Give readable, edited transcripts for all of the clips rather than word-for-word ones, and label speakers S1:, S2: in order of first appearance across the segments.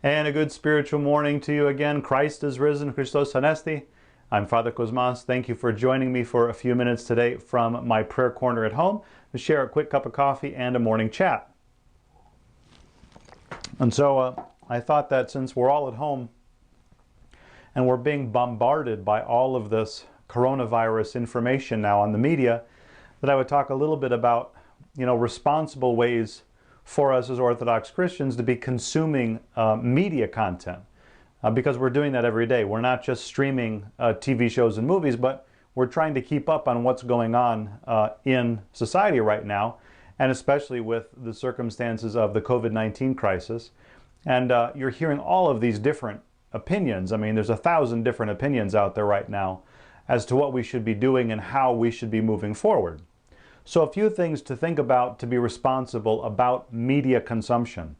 S1: And a good spiritual morning to you again. Christ is risen, Christos Anesti. I'm Father Cosmas. Thank you for joining me for a few minutes today from my prayer corner at home to share a quick cup of coffee and a morning chat. And so I thought that since we're all at home and we're being bombarded by all of this coronavirus information now on the media, that I would talk a little bit about, responsible ways for us as Orthodox Christians to be consuming media content, because we're doing that every day. We're not just streaming TV shows and movies, but we're trying to keep up on what's going on in society right now, and especially with the circumstances of the COVID-19 crisis. And you're hearing all of these different opinions. I mean, there's 1,000 different opinions out there right now as to what we should be doing and how we should be moving forward. So a few things to think about to be responsible about media consumption.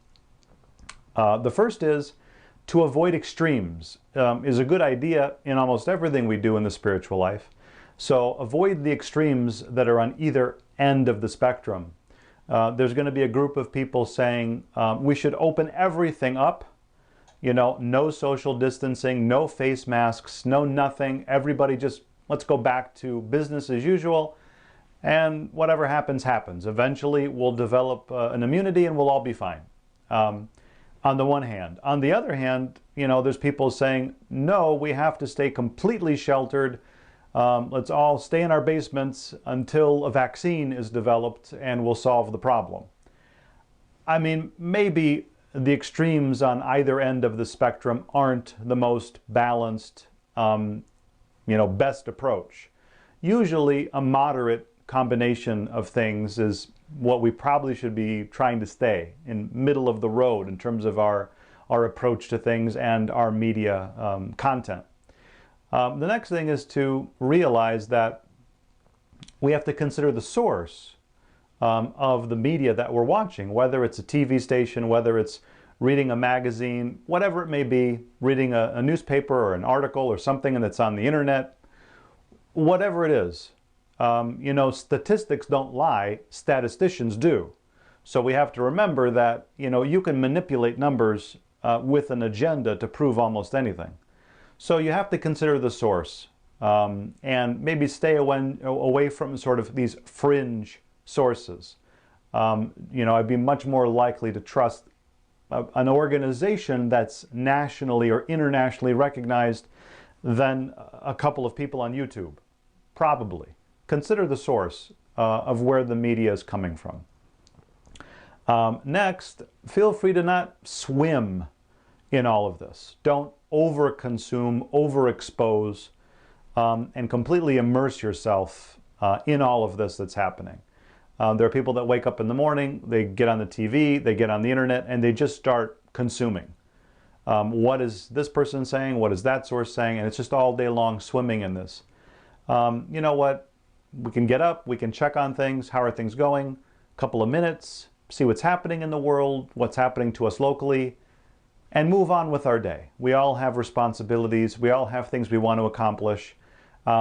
S1: The first is to avoid extremes. Is a good idea in almost everything we do in the spiritual life. So avoid the extremes that are on either end of the spectrum. There's going to be a group of people saying we should open everything up, no social distancing, no face masks, no nothing. Everybody just, let's go back to business as usual. And whatever happens, happens. Eventually, we'll develop an immunity and we'll all be fine, on the one hand. On the other hand, there's people saying, no, we have to stay completely sheltered. Let's all stay in our basements until a vaccine is developed and we'll solve the problem. I mean, maybe the extremes on either end of the spectrum aren't the most balanced, best approach. Usually, a moderate combination of things is what we probably should be trying to stay in middle of the road in terms of our approach to things and our media content. The next thing is to realize that we have to consider the source of the media that we're watching, whether it's a TV station, whether it's reading a magazine, whatever it may be, reading a newspaper or an article or something that's on the internet, whatever it is. Statistics don't lie, statisticians do. So we have to remember that, you can manipulate numbers with an agenda to prove almost anything. So you have to consider the source and maybe stay away from sort of these fringe sources. I'd be much more likely to trust an organization that's nationally or internationally recognized than a couple of people on YouTube. Probably. Consider the source of where the media is coming from. Next, feel free to not swim in all of this. Don't overconsume, overexpose, and completely immerse yourself in all of this that's happening. There are people that wake up in the morning, they get on the TV, they get on the internet, and they just start consuming. What is this person saying? What is that source saying? And it's just all day long swimming in this. You know what? We can get up, we can check on things, how are things going, a couple of minutes, see what's happening in the world, what's happening to us locally, and move on with our day. We all have responsibilities, we all have things we want to accomplish,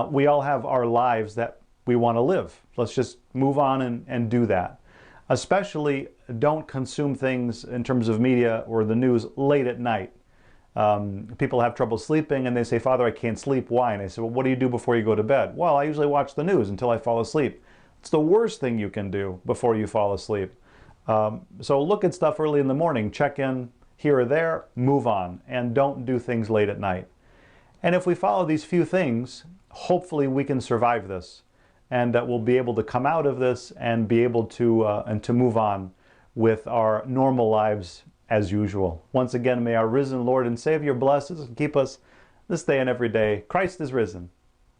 S1: we all have our lives that we want to live. Let's just move on and do that. Especially don't consume things in terms of media or the news late at night. People have trouble sleeping and they say, Father, I can't sleep. Why? And I say, well, what do you do before you go to bed? Well, I usually watch the news until I fall asleep. It's the worst thing you can do before you fall asleep. So look at stuff early in the morning, check in here or there, move on, and don't do things late at night. And if we follow these few things, hopefully we can survive this and that we'll be able to come out of this and be able to move on with our normal lives as usual. Once again, may our risen Lord and Savior bless us and keep us this day and every day. Christ is risen.